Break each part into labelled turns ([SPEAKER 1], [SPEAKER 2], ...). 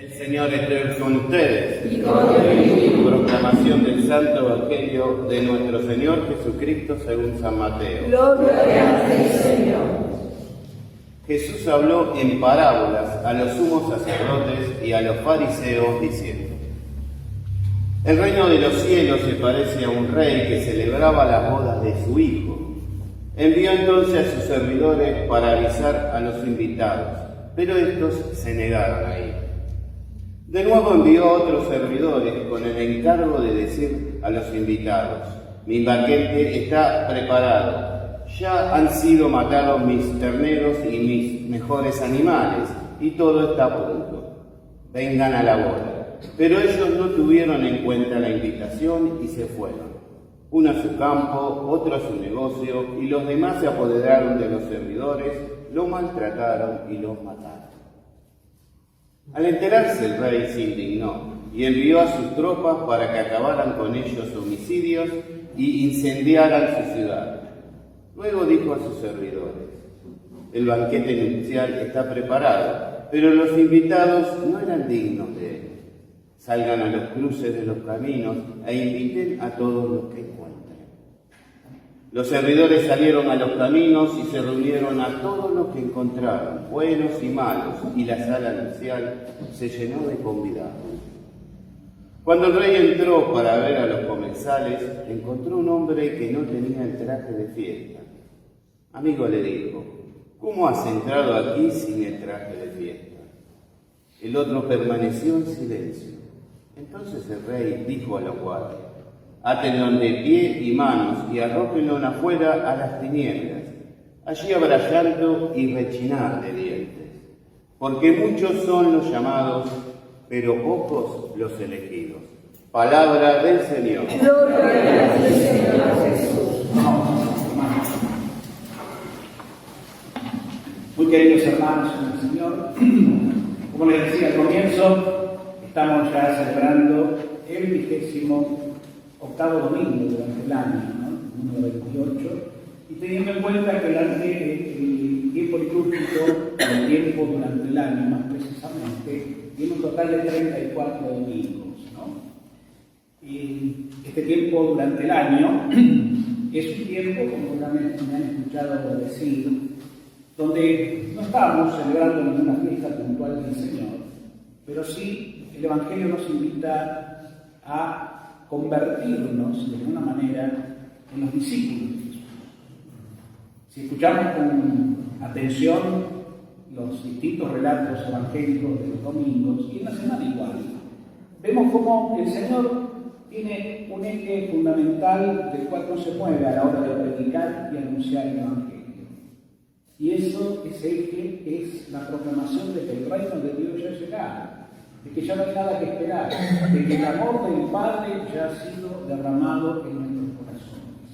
[SPEAKER 1] El Señor esté con ustedes.
[SPEAKER 2] Y con el Espíritu.
[SPEAKER 1] Proclamación del Santo Evangelio de nuestro Señor Jesucristo según San Mateo.
[SPEAKER 2] Gloria a ti, Señor.
[SPEAKER 1] Jesús habló en parábolas a los sumos sacerdotes y a los fariseos diciendo: el reino de los cielos se parece a un rey que celebraba las bodas de su hijo. Envió entonces a sus servidores para avisar a los invitados, pero estos se negaron a ir. De nuevo envió a otros servidores con el encargo de decir a los invitados: mi banquete está preparado, ya han sido matados mis terneros y mis mejores animales, y todo está a punto. Vengan a la boda. Pero ellos no tuvieron en cuenta la invitación y se fueron. Uno a su campo, otro a su negocio, y los demás se apoderaron de los servidores, lo maltrataron y los mataron. Al enterarse el rey se indignó y envió a sus tropas para que acabaran con ellos homicidios y incendiaran su ciudad. Luego dijo a sus servidores: el banquete nupcial está preparado, pero los invitados no eran dignos de él. Salgan a los cruces de los caminos e inviten a todos los que encuentren. Los servidores salieron a los caminos y se reunieron a todos los que encontraron, buenos y malos, y la sala nupcial se llenó de convidados. Cuando el rey entró para ver a los comensales, encontró un hombre que no tenía el traje de fiesta. Amigo, le dijo: ¿cómo has entrado aquí sin el traje de fiesta? El otro permaneció en silencio. Entonces el rey dijo a los guardias: átenlo de pie y manos y arrójenlo afuera a las tinieblas. Allí habrá llanto y rechinar de dientes, porque muchos son los llamados, pero pocos los elegidos. Palabra del Señor.
[SPEAKER 2] Gloria a ti, Señor Jesús.
[SPEAKER 3] Muy queridos hermanos en el Señor, como les decía al comienzo, estamos ya celebrando el 28º domingo durante el año, ¿no? Número 28, y teniendo en cuenta que el tiempo litúrgico, el tiempo durante el año más precisamente, tiene un total de 34 domingos, ¿no? Y este tiempo durante el año es un tiempo, como me han escuchado decir, donde no estamos celebrando ninguna fiesta puntual del Señor, pero sí el Evangelio nos invita a convertirnos de alguna manera en los discípulos de Jesús. Si escuchamos con atención los distintos relatos evangélicos de los domingos, y en la semana igual, vemos cómo el Señor tiene un eje fundamental del cual no se mueve a la hora de predicar y anunciar el Evangelio. Y ese eje es la proclamación de que el reino de Dios ya ha llegado, de que ya no hay nada que esperar, de que el amor del Padre ya ha sido derramado en nuestros corazones.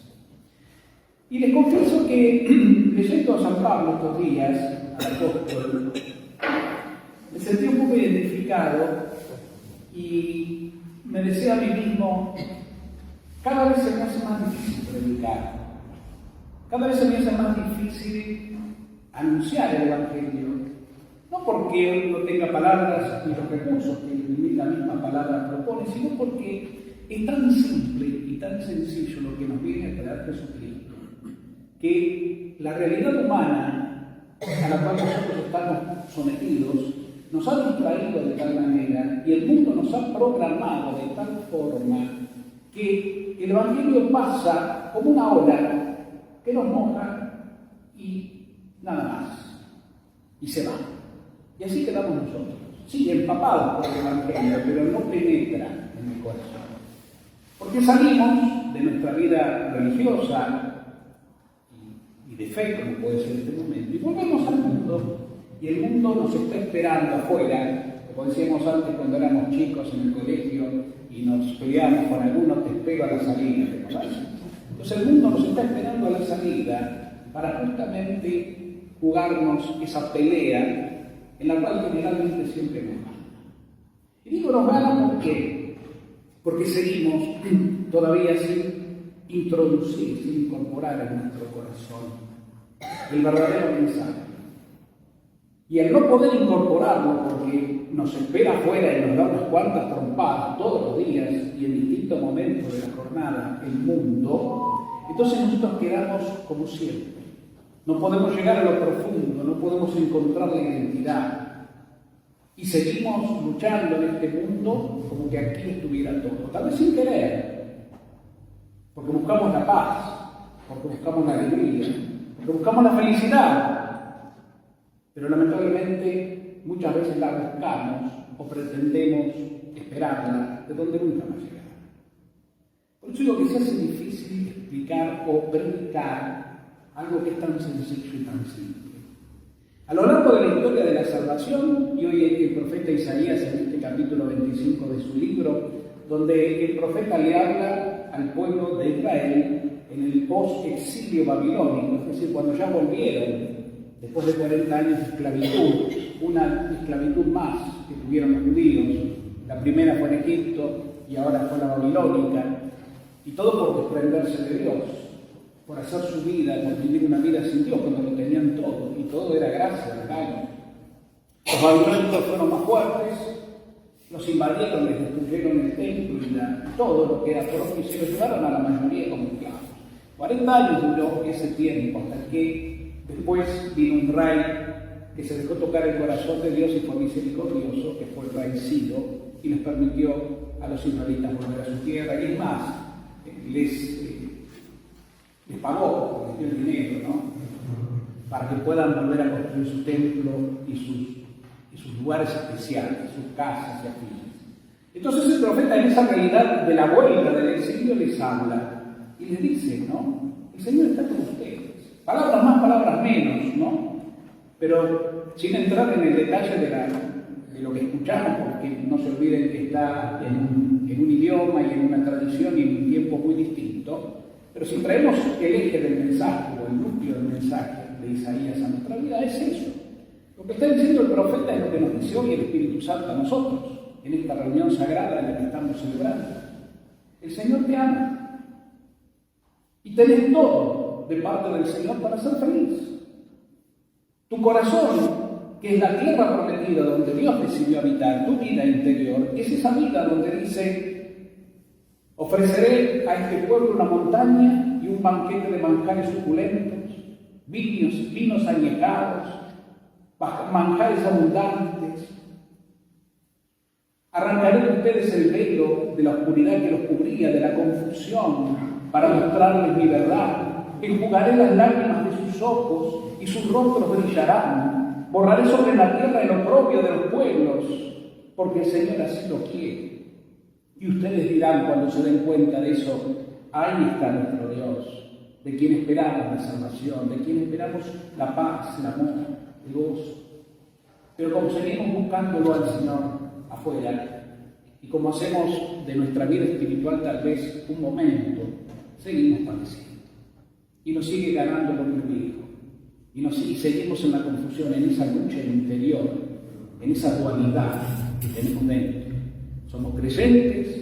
[SPEAKER 3] Y les confieso que, leyendo a San Pablo estos días, al apóstol, me sentí un poco identificado y me decía a mí mismo: cada vez se me hace más difícil predicar, cada vez se me hace más difícil anunciar el Evangelio, no porque no tenga palabras ni los recursos que la misma palabra propone, sino porque es tan simple y tan sencillo lo que nos viene a traer Jesucristo, que la realidad humana a la cual nosotros estamos sometidos nos ha distraído de tal manera y el mundo nos ha programado de tal forma que el Evangelio pasa como una ola que nos moja y nada más, y se va. Y así quedamos nosotros, sí, empapados por el Evangelio, pero no penetra en el corazón. Porque salimos de nuestra vida religiosa y de fe, como puede ser este momento, y volvemos al mundo, y el mundo nos está esperando afuera, como decíamos antes cuando éramos chicos en el colegio y nos peleábamos con alguno: te espero a la salida, ¿te acordás? Entonces el mundo nos está esperando a la salida para justamente jugarnos esa pelea en la cual generalmente siempre nos gana. Y digo nos gana ¿por qué? Porque seguimos todavía sin introducir, sin incorporar en nuestro corazón el verdadero mensaje. Y al no poder incorporarlo, porque nos espera afuera y nos da unas cuantas trompadas todos los días y en distintos momentos de la jornada, el mundo, entonces nosotros quedamos como siempre. No podemos llegar a lo profundo, no podemos encontrar la identidad. Y seguimos luchando en este mundo como que aquí estuviera todo, tal vez sin querer, porque buscamos la paz, porque buscamos la alegría, porque buscamos la felicidad. Pero lamentablemente muchas veces la buscamos o pretendemos esperarla de donde nunca va a llegar. Por eso digo que se hace difícil explicar o predicar algo que es tan sencillo y tan simple. A lo largo de la historia de la salvación, y hoy el profeta Isaías en este capítulo 25 de su libro, donde el profeta le habla al pueblo de Israel en el post-exilio babilónico, es decir, cuando ya volvieron después de 40 años de esclavitud, una esclavitud más que tuvieron los judíos. La primera fue en Egipto y ahora fue la babilónica, y todo por desprenderse de Dios, por hacer su vida, por vivir una vida sin Dios cuando lo tenían todo, y todo era gracia, regalo. Los babilónicos fueron más fuertes, los invadieron, les destruyeron el templo y todo lo que era propio, y se los llevaron a la mayoría como esclavos. 40 años duró ese tiempo, hasta que después vino un rey que se dejó tocar el corazón de Dios y fue misericordioso, que fue el rey Ciro, y les permitió a los israelitas volver a su tierra, y es más, les pagó, les dio el dinero, ¿no? Para que puedan volver a construir su templo y sus lugares especiales, sus casas y afines. Entonces el profeta en esa realidad de la vuelta del exilio les habla y les dice, ¿no? El Señor está con ustedes. Palabras más, palabras menos, ¿no? Pero sin entrar en el detalle de lo que escuchamos, porque no se olviden que está en un idioma y en una tradición y en un tiempo muy distinto. Pero si traemos el eje del mensaje o el núcleo del mensaje de Isaías a nuestra vida, es eso. Lo que está diciendo el profeta es lo que nos dice hoy el Espíritu Santo a nosotros, en esta reunión sagrada en la que estamos celebrando. El Señor te ama y tenés todo de parte del Señor para ser feliz. Tu corazón, que es la tierra prometida donde Dios decidió habitar, tu vida interior, es esa vida donde dice: ofreceré a este pueblo una montaña y un banquete de manjares suculentos, vinos añejados, manjares abundantes. Arrancaré de ustedes el velo de la oscuridad que los cubría, de la confusión, para mostrarles mi verdad. Enjugaré las lágrimas de sus ojos y sus rostros brillarán. Borraré sobre la tierra el oprobio de los pueblos, porque el Señor así lo quiere. Y ustedes dirán cuando se den cuenta de eso: ahí está nuestro Dios, de quien esperamos la salvación, de quien esperamos la paz, el amor, el gozo. Pero como seguimos buscándolo al Señor afuera, y como hacemos de nuestra vida espiritual tal vez un momento, seguimos padeciendo. Y nos sigue ganando el enemigo. Y seguimos en la confusión, en esa lucha interior, en esa dualidad que tenemos dentro. Somos creyentes,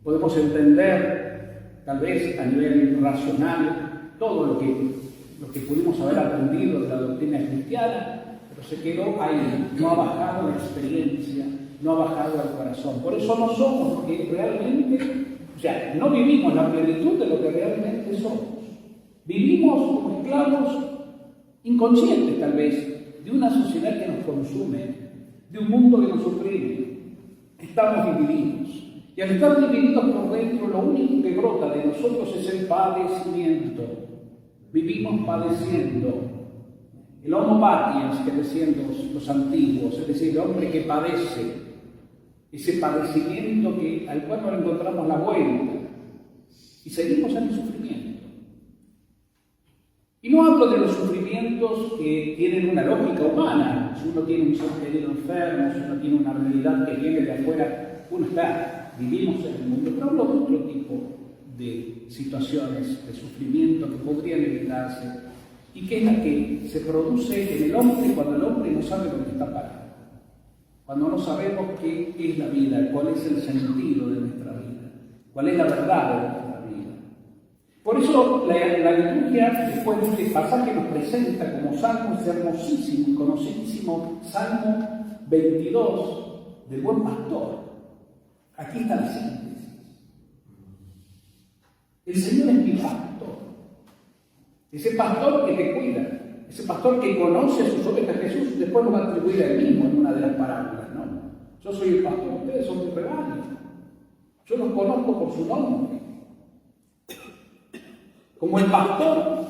[SPEAKER 3] podemos entender, tal vez a nivel racional, todo lo que pudimos haber aprendido de la doctrina cristiana, pero se quedó ahí, no ha bajado la experiencia, no ha bajado al corazón. Por eso no somos lo que realmente, no vivimos la plenitud de lo que realmente somos. Vivimos como esclavos inconscientes, tal vez, de una sociedad que nos consume, de un mundo que nos oprime. Estamos divididos. Y al estar divididos por dentro, lo único que brota de nosotros es el padecimiento. Vivimos padeciendo. El homo patiens, que decían los antiguos, es decir, el hombre que padece, ese padecimiento al cual no encontramos la vuelta. Y seguimos en el sufrimiento. Y no hablo de los sufrimientos que tienen una lógica humana. Si uno tiene un ser querido enfermo, si uno tiene una realidad que viene de afuera, vivimos en el mundo. Pero hablo de otro tipo de situaciones de sufrimiento que podrían evitarse y que es la que se produce en el hombre cuando el hombre no sabe dónde está parado. Cuando no sabemos qué es la vida, cuál es el sentido de nuestra vida, cuál es la verdad de nuestra vida. Por eso la liturgia, después de este pasaje, nos presenta como salmo ese hermosísimo y conocidísimo Salmo 22 del Buen Pastor. Aquí está la síntesis. El Señor es mi pastor. Ese pastor que te cuida, ese pastor que conoce a sus ovejas. Jesús después lo va a atribuir a él mismo en una de las parábolas, ¿no? Yo soy el pastor, ustedes son mi rebaño. Yo los conozco por su nombre. Como el pastor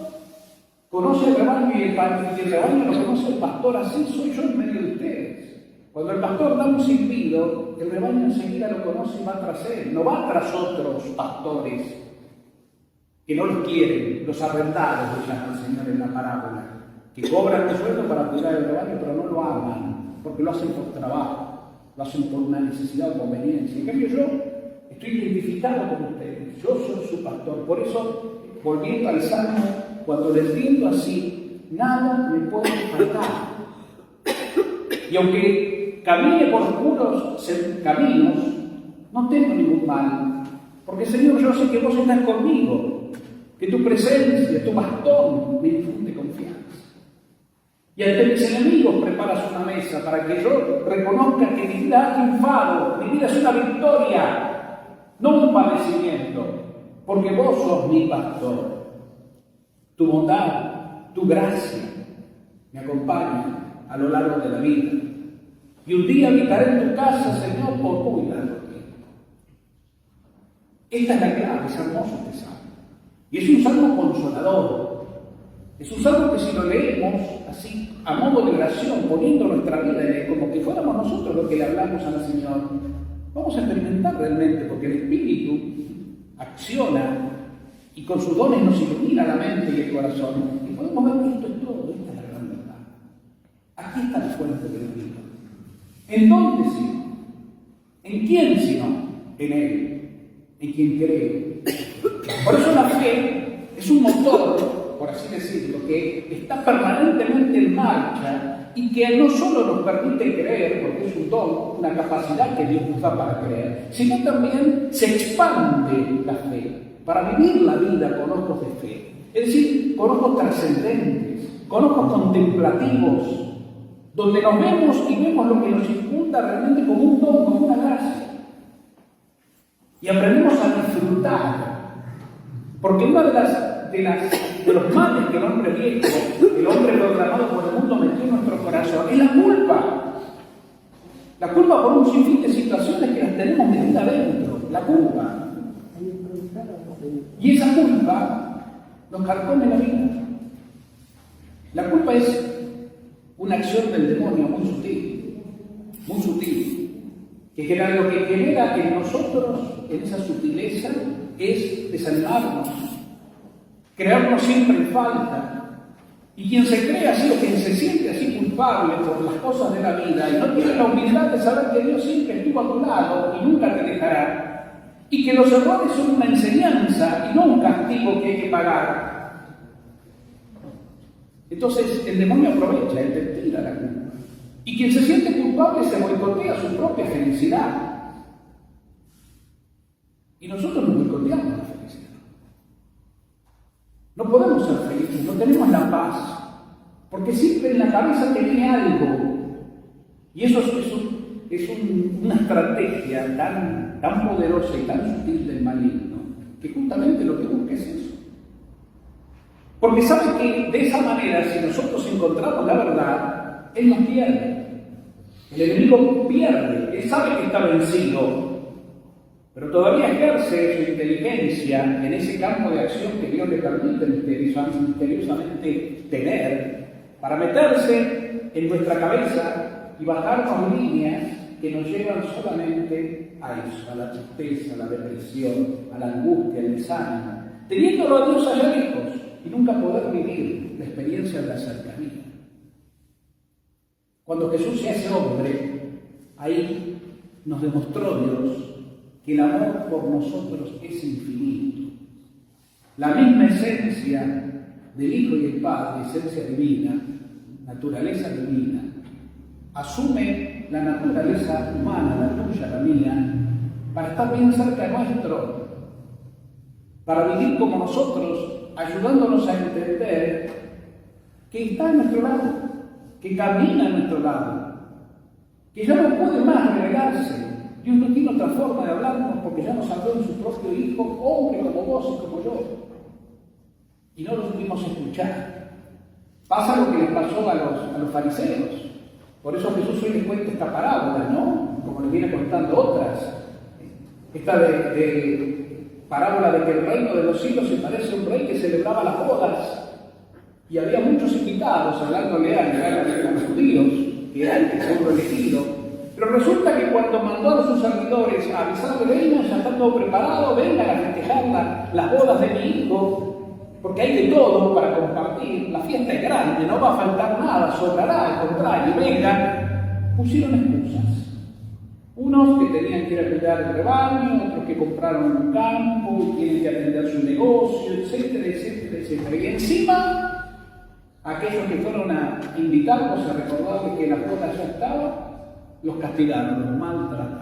[SPEAKER 3] conoce el rebaño y el rebaño lo conoce el pastor, así soy yo en medio de ustedes. Cuando el pastor da un silbido, el rebaño enseguida lo conoce y va tras él, no va tras otros pastores que no los quieren, los arrendados, le llama el Señor en la parábola, que cobran un sueldo para cuidar el rebaño, pero no lo aman, porque lo hacen por trabajo, lo hacen por una necesidad o conveniencia. En cambio yo estoy identificado con ustedes, yo soy su pastor. Por eso, volviendo al Salmo, cuando lo entiendo así, nada me puede faltar. Y aunque camine por oscuros caminos, no tengo ningún mal, porque Señor, yo sé que vos estás conmigo, que tu presencia, tu bastón me infunde confianza. Y ante mis enemigos preparas una mesa para que yo reconozca que mi vida ha triunfado, mi vida es una victoria, no un padecimiento, porque vos sos mi pastor. Tu bondad, tu gracia me acompaña a lo largo de la vida. Y un día habitaré en tu casa, Señor, por muy largo tiempo. Esta es la clave, es hermoso este salmo. Y es un salmo consolador. Es un salmo que si lo leemos así, a modo de oración, poniendo nuestra vida en él, como que fuéramos nosotros los que le hablamos al Señor, vamos a experimentar realmente, porque el Espíritu acciona y con sus dones nos ilumina la mente y el corazón. Y podemos ver que esto es todo, esta es la gran verdad. Aquí está la fuente de la vida. ¿En dónde sino? ¿En quién sino? En Él, en quien cree. Por eso la fe es un motor, por así decirlo, que está permanentemente en marcha y que no solo nos permite creer, porque es un don, una capacidad que Dios nos da para creer, sino también se expande la fe para vivir la vida con ojos de fe. Es decir, con ojos trascendentes, con ojos contemplativos, donde nos vemos y vemos lo que nos circunda realmente como un don, como una gracia. Y aprendemos a disfrutar. Porque uno de los males que el hombre viejo, el hombre programado por el mundo metió en nuestro corazón, es la culpa. La culpa por un sinfín de situaciones que las tenemos metidas adentro. La culpa. Y esa culpa nos carcome la vida. La culpa es una acción del demonio muy sutil, que lo que genera en nosotros, en esa sutileza, es desanimarnos, crearnos siempre en falta. Y quien se cree así o quien se siente así culpable por las cosas de la vida y no tiene la humildad de saber que Dios siempre estuvo a tu lado y nunca te dejará, y que los errores son una enseñanza y no un castigo que hay que pagar. Entonces el demonio aprovecha, él te tira la culpa. Y quien se siente culpable se boicotea su propia felicidad. Y nosotros nos boicoteamos la felicidad. No podemos ser felices, no tenemos la paz, porque siempre en la cabeza te viene algo. Y eso es una estrategia tan poderosa y tan sutil del maligno, que justamente lo que busca es eso. Porque sabe que de esa manera, si nosotros encontramos la verdad, él nos pierde. El enemigo pierde, él sabe que está vencido, pero todavía ejerce su inteligencia en ese campo de acción que Dios le permite misteriosamente tener, para meterse en nuestra cabeza y bajarnos líneas que nos llevan solamente a eso, a la tristeza, a la depresión, a la angustia, al desánimo, teniéndolo a Dios allá lejos y nunca poder vivir la experiencia de la cercanía. Cuando Jesús se hace hombre, ahí nos demostró Dios que el amor por nosotros es infinito. La misma esencia del Hijo y el Padre, esencia divina, naturaleza divina, asume la naturaleza humana, la tuya, la mía, para estar bien cerca nuestro. para vivir como nosotros, ayudándonos a entender que está a nuestro lado, que camina a nuestro lado, que ya no puede más relegarse. Dios no tiene otra forma de hablarnos porque ya nos habló en su propio Hijo, hombre como vos y como yo. Y no lo supimos escuchar. Pasa lo que les pasó a los fariseos. Por eso Jesús hoy les cuenta esta parábola, ¿no? Como les viene contando otras. Esta de parábola de que el reino de los cielos se parece a un rey que celebraba las bodas. Y había muchos invitados hablándole a los judíos, que era el pueblo elegido. Pero resulta que cuando mandó a sus servidores a avisarle, vengan, ya está todo preparado, vengan a festejar las bodas de mi hijo, porque hay de todo para compartir, la fiesta es grande, no va a faltar nada, sobrará, al contrario, vengan, pusieron excusas. Unos que tenían que ir a cuidar el rebaño, otros que compraron un campo y tienen que atender su negocio, etcétera, etcétera, etcétera. Y encima, aquellos que fueron a invitarlos a recordarles que la boda ya estaba, los castigaron, los maltrataron.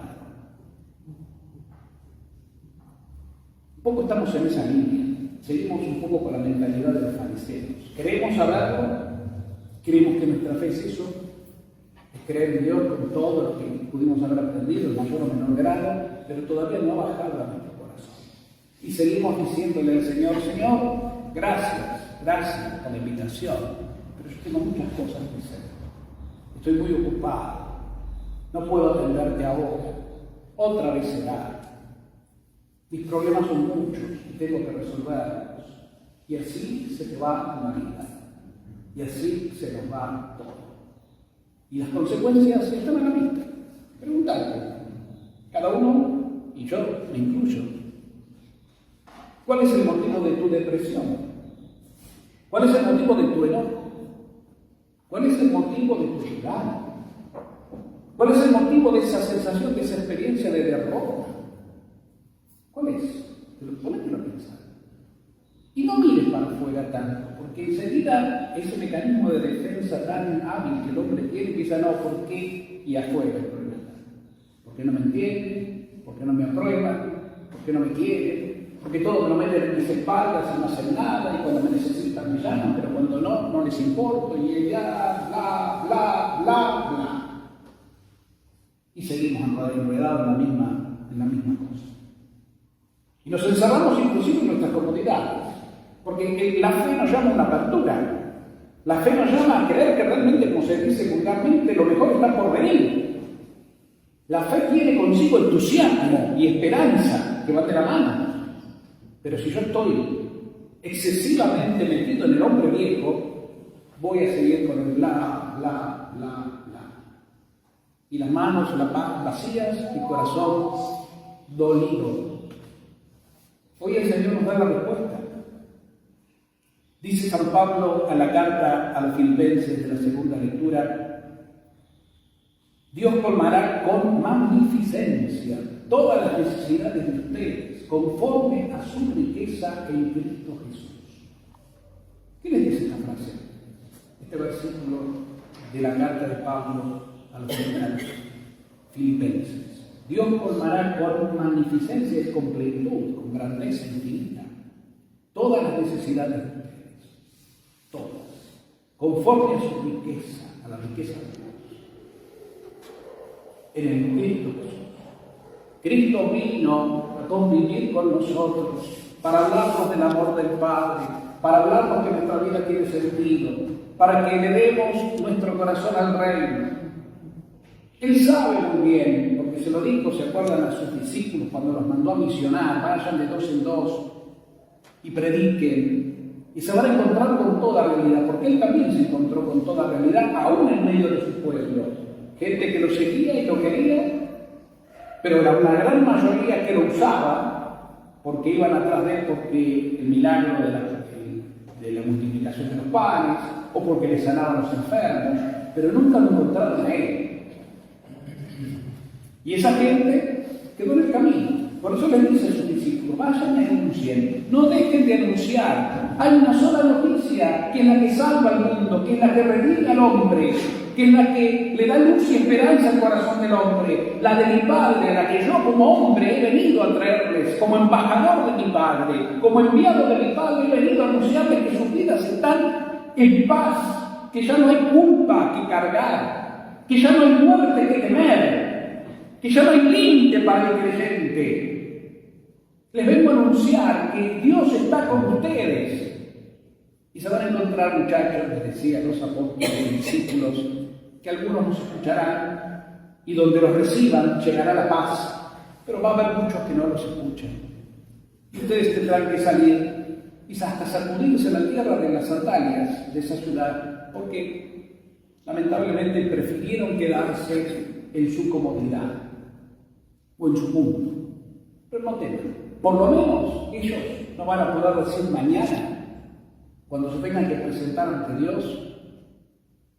[SPEAKER 3] Un poco estamos en esa línea. Seguimos un poco con la mentalidad de los fariseos. Queremos saberlo, creemos que nuestra fe es eso, es creer en Dios con todo lo que pudimos haber aprendido, en mayor o menor grado, pero todavía no ha bajado a nuestro corazón. Y seguimos diciéndole al Señor, Señor, gracias por la invitación, pero yo tengo muchas cosas que hacer. Estoy muy ocupado. No puedo atenderte ahora. Otra vez será. Mis problemas son muchos y tengo que resolverlos. Y así se te va la vida. Y así se nos va todo. Y las consecuencias están a la vista. Preguntarte. Cada uno, y yo me incluyo, ¿cuál es el motivo de tu depresión? ¿Cuál es el motivo de tu enojo? ¿Cuál es el motivo de tu llorar? ¿Cuál es el motivo de esa sensación, de esa experiencia de derrota? ¿Cuál es? Ponete a pensar. Y no mires para afuera tanto, porque enseguida ese mecanismo de defensa tan hábil que el hombre tiene empieza, no, ¿por qué? Y afuera el problema. ¿Por qué no me entienden? ¿Por qué no me aprueban? ¿Por qué no me quieren? Porque todo me lo meten en mis espaldas y no hacen nada, y cuando me necesitan me llaman, pero cuando no les importo, y ya, bla, bla, bla, bla. Y seguimos enredados en la misma cosa. Y nos encerramos inclusive en nuestras comodidades, porque la fe nos llama a una apertura. La fe nos llama a creer que realmente, como se dice vulgarmente, lo mejor está por venir. La fe tiene consigo entusiasmo y esperanza que van de la mano. Pero si yo estoy excesivamente metido en el hombre viejo, voy a seguir con el bla, bla, bla, bla. Y las manos vacías y corazón dolido. Hoy el Señor nos da la respuesta. Dice San Pablo a la carta a los Filipenses de la segunda lectura: Dios colmará con magnificencia todas las necesidades de ustedes, conforme a su riqueza en Cristo Jesús. ¿Qué les dice esta frase? Este versículo de la carta de Pablo a los Filipenses. Dios colmará con magnificencia, con plenitud, con grandeza infinita, todas las necesidades de ustedes, todas, conforme a su riqueza, a la riqueza de Dios, en el Cristo Jesús. Cristo vino a convivir con nosotros para hablarnos del amor del Padre, para hablarnos que nuestra vida tiene sentido, para que le demos nuestro corazón al Reino. Él sabe muy bien, porque se lo dijo, se acuerdan a sus discípulos cuando los mandó a misionar, vayan de 2 en 2 y prediquen, y se van a encontrar con toda realidad, porque él también se encontró con toda realidad, aún en medio de su pueblo. Gente que lo seguía y lo quería, pero la gran mayoría que lo usaba, porque iban atrás de él, porque el milagro de la multiplicación de los panes, o porque le sanaban los enfermos, pero nunca lo encontraron a él. Y esa gente quedó en el camino. Por eso les dice a sus discípulos: vayan y anuncien, no dejen de anunciar. Hay una sola noticia, que es la que salva al mundo, que es la que redime al hombre, que es la que le da luz y esperanza al corazón del hombre, la de mi Padre, la que yo como hombre he venido a traerles, como embajador de mi Padre, como enviado de mi Padre, he venido a anunciarles que sus vidas están en paz, que ya no hay culpa que cargar, que ya no hay muerte que temer, que ya no hay límite para el creyente. Les vengo a anunciar que Dios está con ustedes. Y se van a encontrar, muchachos, les decía los apóstoles y discípulos, que algunos nos escucharán y donde los reciban llegará la paz, pero va a haber muchos que no los escuchen. Y ustedes tendrán que salir y hasta sacudirse la tierra de las sandalias de esa ciudad, porque lamentablemente prefirieron quedarse en su comodidad o en su mundo. Pero no teman, por lo menos ellos no van a poder decir mañana, cuando se tengan que presentar ante Dios,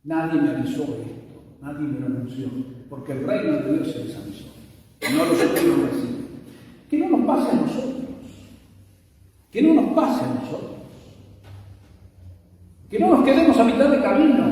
[SPEAKER 3] nadie me avisó esto, nadie me lo anunció, porque el reino de Dios se les avisó. No lo supieron decir. Que no nos pase a nosotros. Que no nos pase a nosotros. Que no nos quedemos a mitad de camino.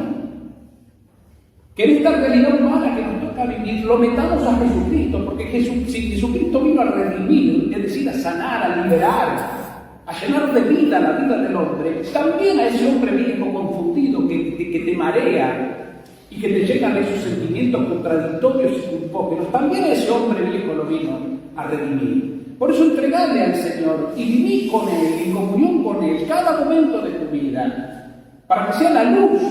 [SPEAKER 3] Que en esta realidad humana que nos toca vivir, lo metamos a Jesucristo, porque si Jesucristo vino a redimir, es decir, a sanar, a liberar, a llenar de vida la vida del hombre, también a ese hombre viejo confundido que te marea y que te llenan esos sentimientos contradictorios y culpógenos, también a ese hombre viejo lo vino a redimir. Por eso entregale al Señor y viví con Él, en comunión con Él, cada momento de tu vida, para que sea la luz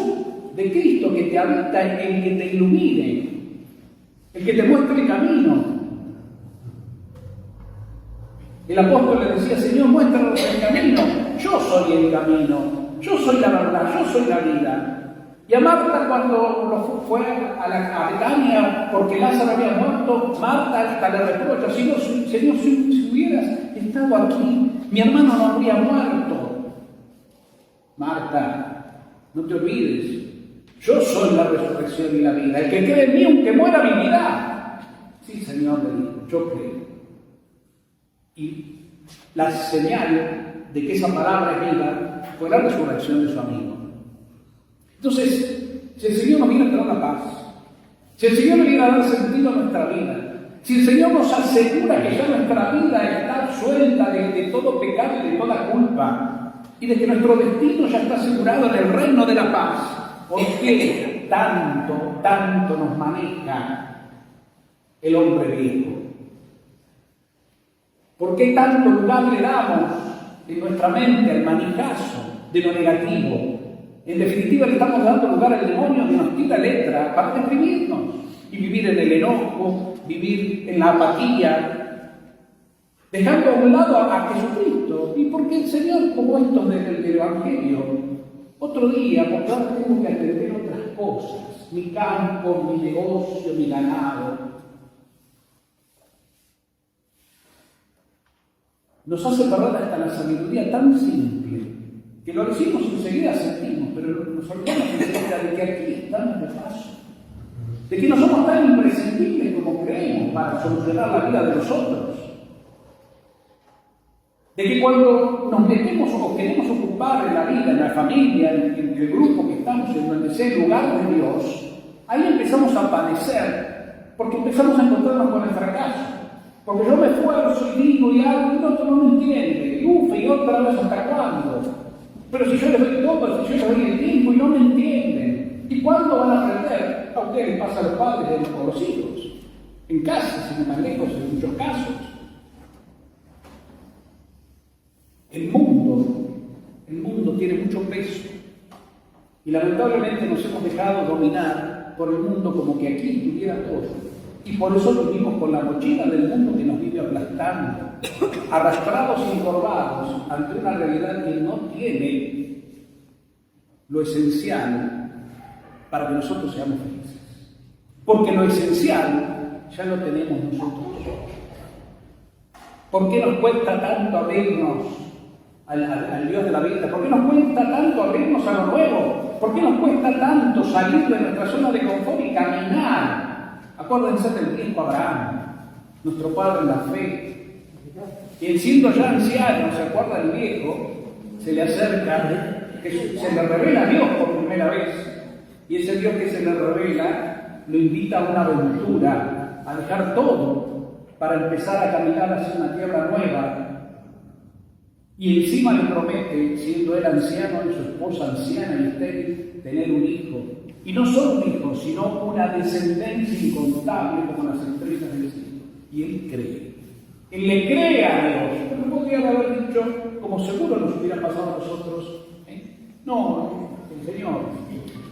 [SPEAKER 3] de Cristo que te habita, el que te ilumine, el que te muestre el camino. El apóstol le decía, Señor, muéstranos el camino. Yo soy el camino, yo soy la verdad, yo soy la vida. Y a Marta, cuando fue a Betania porque Lázaro había muerto, Marta hasta le reprocha, Señor, si hubieras estado aquí, mi hermano no habría muerto. Marta, no te olvides, yo soy la resurrección y la vida. El que cree en mí, aunque muera, vivirá. Sí, Señor, le dijo, yo creo. Y la señal de que esa palabra es vida fue la resurrección de su amigo. Entonces, si el Señor nos viene a traer la paz, si el Señor nos viene a dar sentido a nuestra vida, si el Señor nos asegura que ya nuestra vida está suelta de todo pecado y de toda culpa, y de que nuestro destino ya está asegurado en el reino de la paz, ¿por qué tanto nos maneja el hombre viejo? ¿Por qué tanto lugar le damos en nuestra mente al manijazo de lo negativo? En definitiva, le estamos dando lugar al demonio que nos tira letra para deprimirnos y vivir en el enojo, vivir en la apatía, dejando a un lado a Jesucristo. ¿Y por qué el Señor, como estos del Evangelio? Otro día, porque ahora tengo que atender otras cosas, mi campo, mi negocio, mi ganado. Nos hace perder hasta la sabiduría tan simple, que lo decimos y enseguida sentimos, pero nos olvidamos enseguida de que aquí estamos de paso, de que no somos tan imprescindibles como creemos para solucionar la vida de los otros, de que cuando nos metemos o queremos ocupar en la vida, en la familia, en el grupo que estamos, en donde sea el lugar de Dios, ahí empezamos a padecer, porque empezamos a encontrarnos con el fracaso. Porque yo me esfuerzo y digo y hago y el otro no me entiende. Y otra vez hasta cuándo. Pero si yo les doy todo, si yo les doy el tiempo y no me entienden. ¿Y cuándo van a aprender? A ustedes les pasa a los padres o a los hijos. En casa, sin ir más lejos, en muchos casos. El mundo tiene mucho peso. Y lamentablemente nos hemos dejado dominar por el mundo como que aquí tuviera todo. Y por eso vivimos con la mochila del mundo que nos vive aplastando, arrastrados y encorvados ante una realidad que no tiene lo esencial para que nosotros seamos felices. Porque lo esencial ya lo tenemos nosotros. ¿Por qué nos cuesta tanto abrirnos al Dios de la vida? ¿Por qué nos cuesta tanto abrirnos a lo nuevo? ¿Por qué nos cuesta tanto salir de nuestra zona de confort y caminar? Acuérdense del viejo Abraham, nuestro padre en la fe, quien siendo ya anciano, se acuerda del viejo, se le acerca, que se le revela a Dios por primera vez, Y ese Dios que se le revela lo invita a una aventura, a dejar todo para empezar a caminar hacia una tierra nueva. Y encima le promete, siendo él anciano y su esposa anciana y estéril, tener un hijo. Y no solo un hijo, sino una descendencia incontable como las estrellas del cielo. Y él cree. Él le cree a Dios. Pero podría haber dicho, como seguro nos hubiera pasado a nosotros, no, el Señor,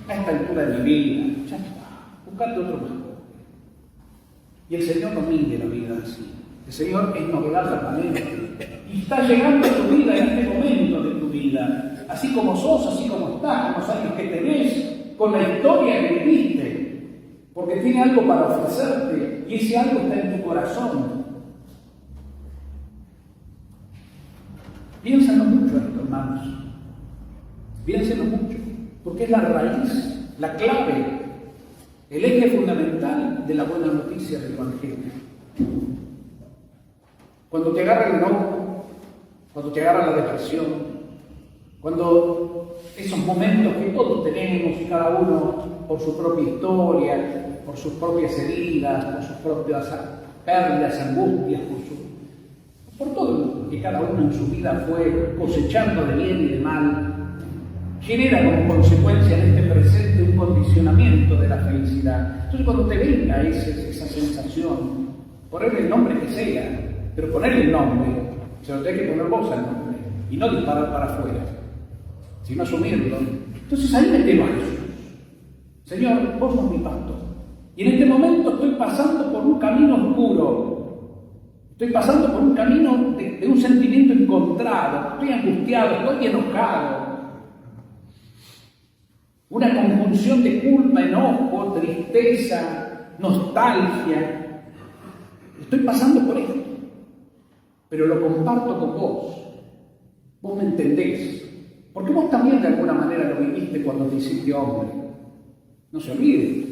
[SPEAKER 3] a esta altura de mi vida, ya está, buscate otro mejor. Y el Señor no mide la vida así. El Señor es novedad permanente. Y está llegando a tu vida en este momento de tu vida. Así como sos, así como estás, con los años que tenés, con la historia que viviste. Porque tiene algo para ofrecerte y ese algo está en tu corazón. Piénsalo mucho esto, hermanos. Piénselo mucho. Porque es la raíz, la clave, el eje fundamental de la buena noticia del Evangelio. Cuando te agarra el enojo, cuando te agarra la depresión, cuando esos momentos que todos tenemos y cada uno por su propia historia, por sus propias heridas, por sus propias pérdidas, angustias, por todo lo que cada uno en su vida fue cosechando de bien y de mal, genera como consecuencia en este presente un condicionamiento de la felicidad. Entonces cuando te venga esa sensación, ponerle el nombre que sea, pero ponerle el nombre, se lo tenés que poner vos al nombre, y no disparar para afuera, sino asumirlo. Entonces ahí metelo a Jesús. Señor, vos sos mi pastor. Y en este momento estoy pasando por un camino oscuro. Estoy pasando por un camino de un sentimiento encontrado. Estoy angustiado, estoy enojado. Una conjunción de culpa, enojo, tristeza, nostalgia. Estoy pasando por esto. Pero lo comparto con vos. Vos me entendés. Porque vos también de alguna manera lo viviste cuando te hiciste hombre. No se olvide.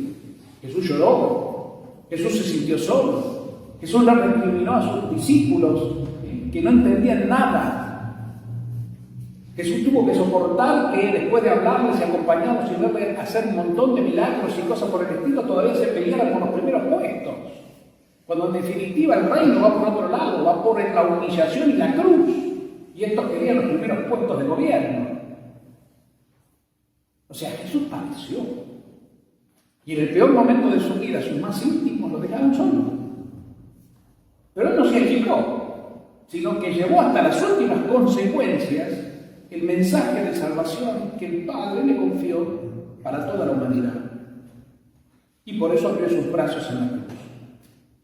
[SPEAKER 3] Jesús lloró. Jesús se sintió solo. Jesús le recriminó a sus discípulos que no entendían nada. Jesús tuvo que soportar que después de hablarles y acompañarlos y verles hacer un montón de milagros y cosas por el estilo, todavía se pelearan por los primeros puestos. Cuando en definitiva el reino va por otro lado, va por la humillación y la cruz. Y estos querían los primeros puestos de gobierno. O sea, Jesús padeció. Y en el peor momento de su vida, sus más íntimos lo dejaron solo. Pero él no se achicó, sino que llevó hasta las últimas consecuencias el mensaje de salvación que el Padre le confió para toda la humanidad. Y por eso abrió sus brazos en la cruz.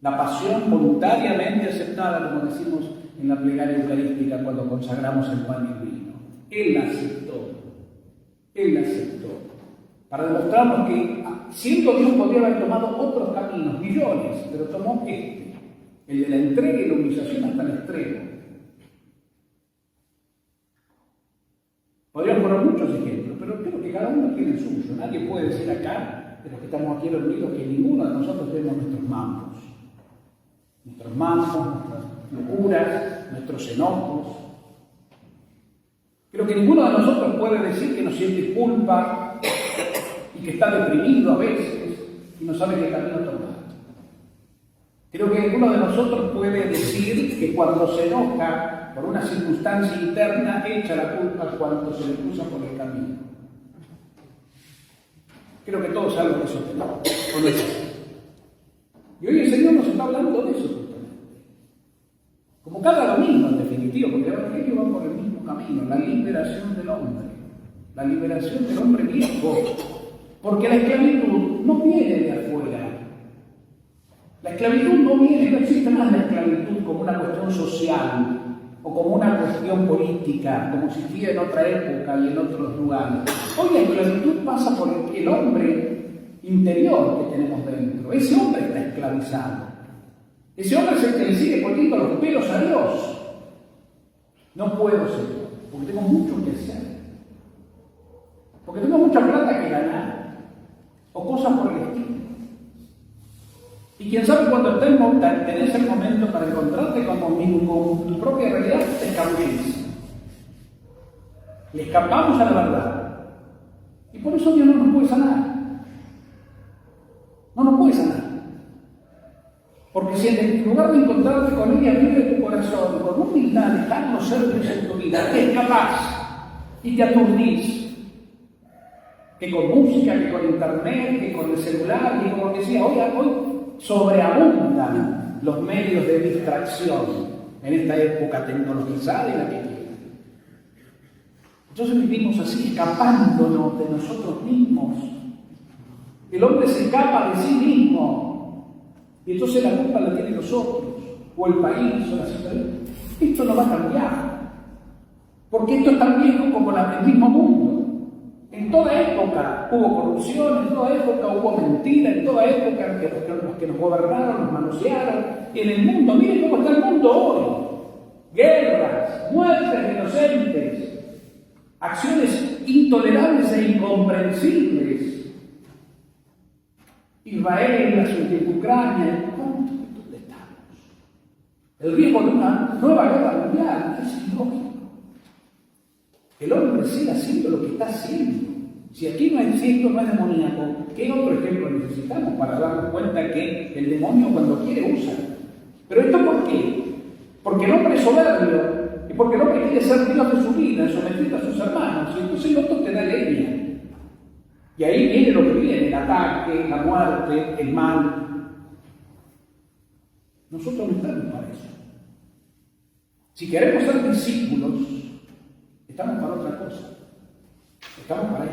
[SPEAKER 3] La pasión voluntariamente aceptada, como decimos en la plegaria eucarística cuando consagramos el pan y el vino. Él la aceptó. Él la aceptó. Para demostrarnos que, siendo Dios, podría haber tomado otros caminos, millones, pero tomó este, el de la entrega y la humillación hasta el extremo. Podríamos poner muchos ejemplos, pero creo que cada uno tiene el suyo. Nadie puede decir acá, de los que estamos aquí reunidos, que ninguno de nosotros tenemos nuestros mambos. Nuestros mambos, nuestras locuras, nuestros enojos. Creo que ninguno de nosotros puede decir que no siente culpa y que está deprimido a veces y no sabe qué camino tomar. Creo que ninguno de nosotros puede decir que cuando se enoja por una circunstancia interna echa la culpa cuando se le cruza por el camino. Creo que todos saben que eso no es así. Y hoy el Señor nos está hablando de eso justamente. Como cada domingo, en definitiva, porque el Evangelio va por el mismo camino, la liberación del hombre. La liberación del hombre viejo. Porque la esclavitud no viene de afuera. La esclavitud no viene, no existe más la esclavitud como una cuestión social o como una cuestión política, como existía en otra época y en otros lugares. Hoy la esclavitud pasa por el hombre interior que tenemos dentro. Ese hombre está esclavizado. Ese hombre es el que le sigue poniendo los pelos a Dios. No puedo ser, porque tengo mucho que hacer. Porque tengo mucha plata que ganar. O cosas por el estilo. Y quién sabe cuando tenés el momento para encontrarte con tu propia realidad, te escabullís. Le escapamos a la verdad. Y por eso Dios no nos puede sanar. puede sanar. Porque si en lugar de encontrarte con Él y abrirle tu corazón, con humildad, dejarlo ser Dios en tu vida, te escapas y te aturdís. Que con música, que con internet, que con el celular, que con lo que sea. Hoy sobreabundan los medios de distracción en esta época tecnologizada y la que quiera. Entonces vivimos así, escapándonos de nosotros mismos. El hombre se escapa de sí mismo. Y entonces la culpa la tienen los otros, o el país, o la situación. Esto no va a cambiar. Porque esto es tan viejo como el mismo mundo. En toda época hubo corrupción, en toda época hubo mentira, en toda época los que nos gobernaron, nos manosearon. En el mundo, miren cómo está el mundo hoy. Guerras, muertes de inocentes, acciones intolerables e incomprensibles. Israel, la ciudad de Ucrania, ¿dónde estamos? El riesgo de una nueva guerra mundial es ilógico. El hombre sigue haciendo lo que está haciendo. Si aquí no es cierto, no es demoníaco, ¿qué otro ejemplo necesitamos para darnos cuenta que el demonio cuando quiere usa? ¿Pero esto por qué? Porque el hombre es soberbio y porque el hombre quiere ser Dios de su vida, sometido a sus hermanos, y entonces el otro te da leña. Y ahí viene lo que viene, el ataque, la muerte, el mal. Nosotros no estamos para eso. Si queremos ser discípulos, estamos para otra cosa. Estamos para Él.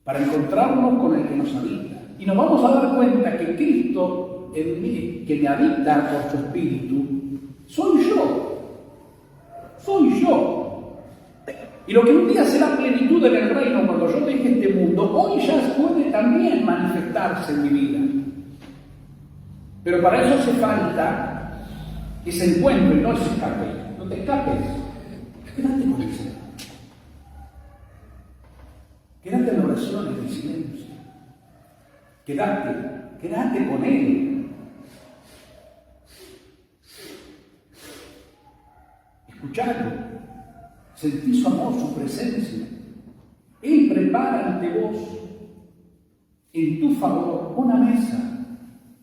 [SPEAKER 3] Para encontrarnos con el que nos habita. Y nos vamos a dar cuenta que Cristo en mí, que me habita por su Espíritu, soy yo. Soy yo. Y lo que un día será plenitud en el reino cuando yo deje este mundo, hoy ya puede también manifestarse en mi vida. Pero para eso hace falta ese encuentro y no ese escape. No te escapes. Quédate con el Señor. Quédate en la oración, en el silencio. Quédate con Él. Escuchadlo. Sentí su amor, su presencia. Él prepara ante vos, en tu favor, una mesa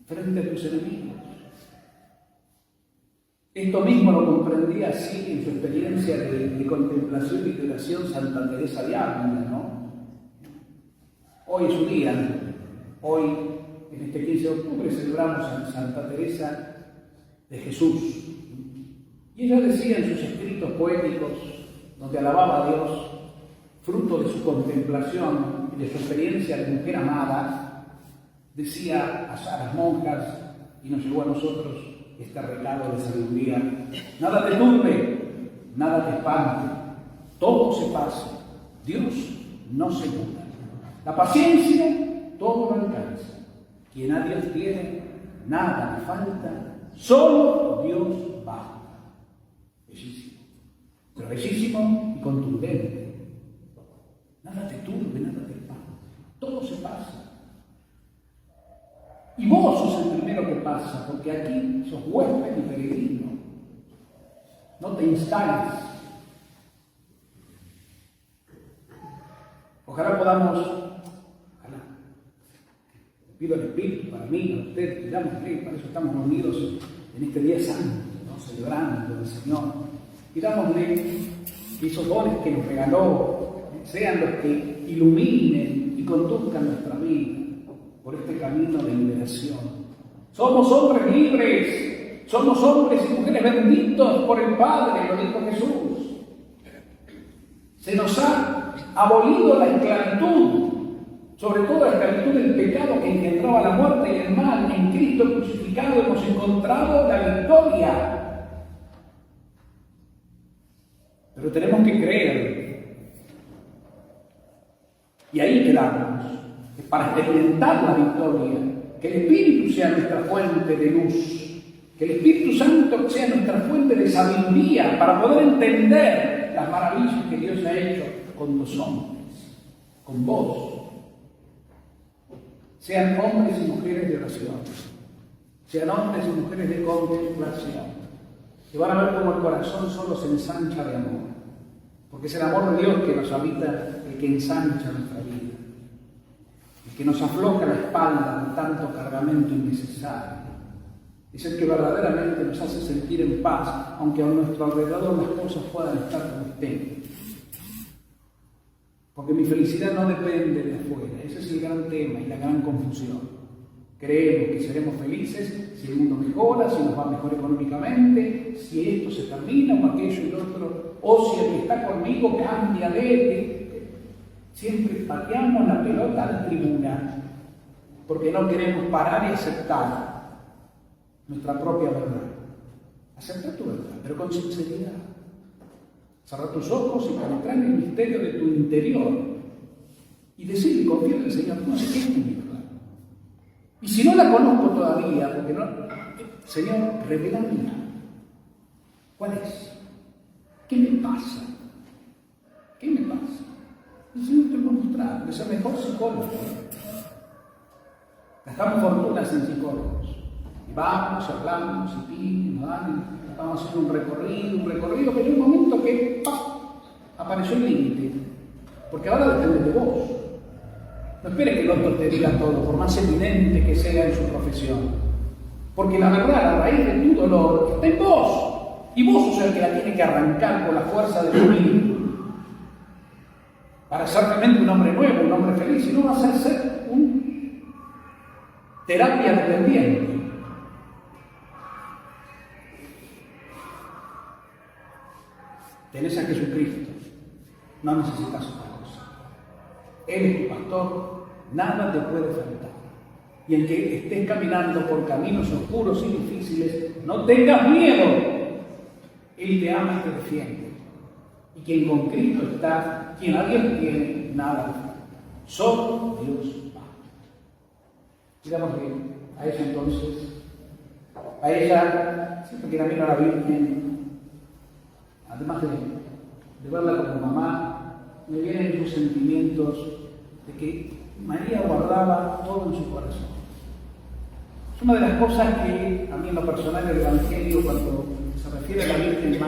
[SPEAKER 3] frente a tus enemigos. Esto mismo lo comprendía así en su experiencia de contemplación y de oración Santa Teresa de Ávila, ¿no? Hoy es su día. Hoy, en este 15 de octubre, celebramos a Santa Teresa de Jesús. Y ella decía en sus escritos poéticos, donde alababa a Dios, fruto de su contemplación y de su experiencia de mujer amada, decía a las monjas, y nos llegó a nosotros este regalo de sabiduría: nada te turbe, nada te espante, todo se pasa, Dios no se muda. La paciencia todo lo alcanza. Quien a Dios tiene, nada le falta, solo Dios basta. Bellísimo. Pero bellísimo y contundente. Nada te turbe, nada te espante. Todo se pasa. Y vos sos el primero que pasa, porque aquí sos huésped y peregrino. No te instales. Ojalá podamos, pido al Espíritu para mí, para usted, pidámosle, para eso estamos reunidos en este día santo, ¿no? Celebrando al Señor. Pidámosle que esos dones que nos regaló sean los que iluminen y conduzcan nuestra vida por este camino de liberación. Somos hombres libres, somos hombres y mujeres benditos por el Padre, lo dijo Jesús. Se nos ha abolido la esclavitud, sobre todo la esclavitud del pecado que engendraba la muerte y el mal. En Cristo crucificado hemos encontrado la victoria. Pero tenemos que creer. Y ahí quedamos. Para experimentar la victoria, que el Espíritu sea nuestra fuente de luz, que el Espíritu Santo sea nuestra fuente de sabiduría para poder entender las maravillas que Dios ha hecho con los hombres, con vos. Sean hombres y mujeres de oración, sean hombres y mujeres de contemplación, que van a ver cómo el corazón solo se ensancha de amor, porque es el amor de Dios que nos habita, el que ensancha nuestra vida. el que nos afloja la espalda de tanto cargamento innecesario. Es el que verdaderamente nos hace sentir en paz, aunque a nuestro alrededor las cosas puedan estar como estén. Porque mi felicidad no depende de afuera. Ese es el gran tema y la gran confusión. Creemos que seremos felices si el mundo mejora, si nos va mejor económicamente, si esto se termina o aquello y lo otro, o si el que está conmigo cambia de... Siempre pateamos la pelota a la tribuna porque no queremos parar y aceptar nuestra propia verdad. Acepta tu verdad, pero con sinceridad. Cerra tus ojos y penetrar en el misterio de tu interior y decirle, confía en el Señor, no sé qué es mi verdad. Y si no la conozco todavía, porque no, Señor, revélamela. ¿Cuál es? ¿Qué me pasa? ¿Qué me pasa? El Señor te lo va a mostrar, es el mejor psicólogo. Gastamos fortunas en psicólogos. Y vamos, hablamos, y pim, vamos a hacer un recorrido, pero hay un momento que apareció el límite. Porque ahora depende de vos. No esperes que el otro te diga todo, por más evidente que sea en su profesión. Porque la verdad, a raíz de tu dolor, está en vos. Y vos sos el que la tiene que arrancar con la fuerza de tu vida. Para ser realmente un hombre nuevo, un hombre feliz, y no vas a ser un terapia dependiente. Tenés a Jesucristo, no necesitas otra cosa. Él es tu pastor, nada te puede faltar. Y en que estés caminando por caminos oscuros y difíciles, no tengas miedo. Él te ama y te defiende. Y quien con Cristo está, quien a Dios tiene, nada le falta. Solo Dios va. Digámosle a ella entonces, a ella, siempre que la miro a la Virgen, además de verla como mamá, me vienen esos sentimientos de que María guardaba todo en su corazón. Es una de las cosas que a mí en lo personal el Evangelio, cuando se refiere a la Virgen,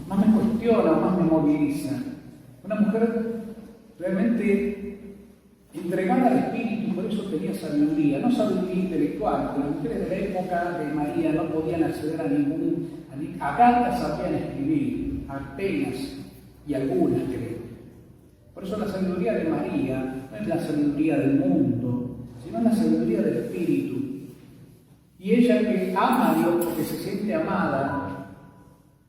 [SPEAKER 3] más me cuestiona, más me moviliza. Una mujer realmente entregada al Espíritu, y por eso tenía sabiduría, no sabiduría intelectual, porque las mujeres de la época de María no podían acceder a cartas sabían escribir, apenas, y algunas creo. Por eso la sabiduría de María no es la sabiduría del mundo, sino la sabiduría del Espíritu. Y ella, que ama a Dios porque se siente amada,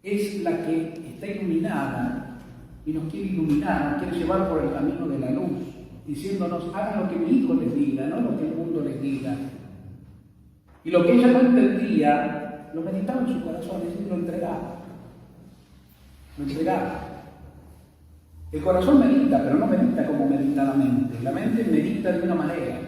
[SPEAKER 3] es la que está iluminada y nos quiere iluminar, nos quiere llevar por el camino de la luz, diciéndonos, hagan lo que mi hijo les diga, no lo que el mundo les diga. Y lo que ella no entendía, lo meditaba en su corazón, es decir, lo entregaba. Lo entregaba. El corazón medita, pero no medita como medita la mente. La mente medita de una manera.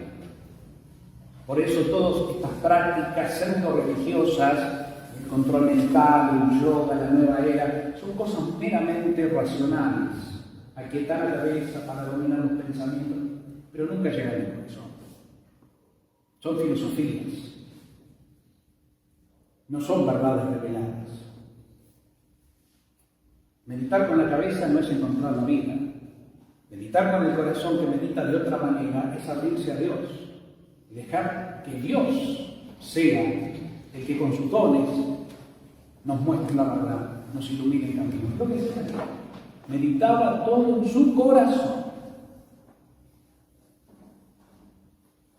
[SPEAKER 3] Por eso todas estas prácticas pseudo-religiosas, el control mental, el yoga, la nueva era, son cosas meramente racionales. Aquietar la cabeza para dominar los pensamientos, pero nunca llegan al corazón. Son filosofías. No son verdades reveladas. Meditar con la cabeza no es encontrar la vida. Meditar con el corazón, que medita de otra manera, es abrirse a Dios. Y dejar que Dios sea el que con sus dones nos muestre la verdad, nos ilumine el camino. Lo que sea. Meditaba todo en su corazón.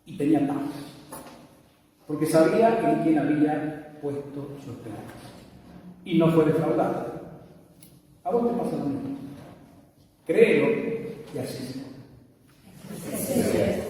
[SPEAKER 3] Y tenía paz. Porque sabía en quién había puesto su esperanza. Y no fue defraudado. ¿A vos te pasa lo mismo? Créelo y así sea.